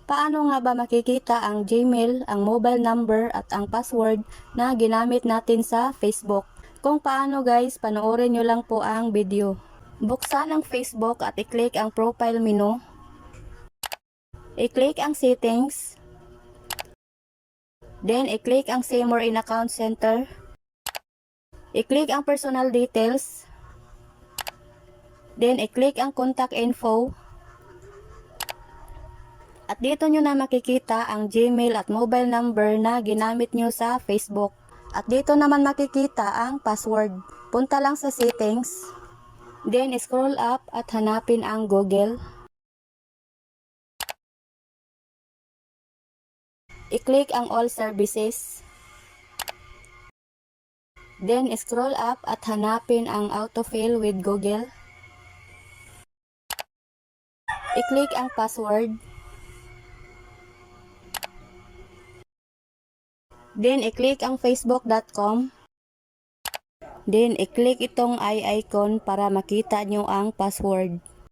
Paano nga ba makikita ang Gmail, ang mobile number at ang password na ginamit natin sa Facebook? Kung paano guys, panoorin nyo lang po ang video. Buksan ang Facebook at i-click ang profile menu. I-click ang settings. Then i-click ang see more in account center. I-click ang personal details. Then i-click ang contact info. At dito nyo na makikita ang Gmail at mobile number na ginamit nyo sa Facebook. At dito naman makikita ang password. Punta lang sa settings. Then scroll up at hanapin ang Google. I-click ang all services. Then scroll up at hanapin ang autofill with Google. I-click ang password. Then i-click ang facebook.com. Then i-click itong eye icon para makita nyo ang password.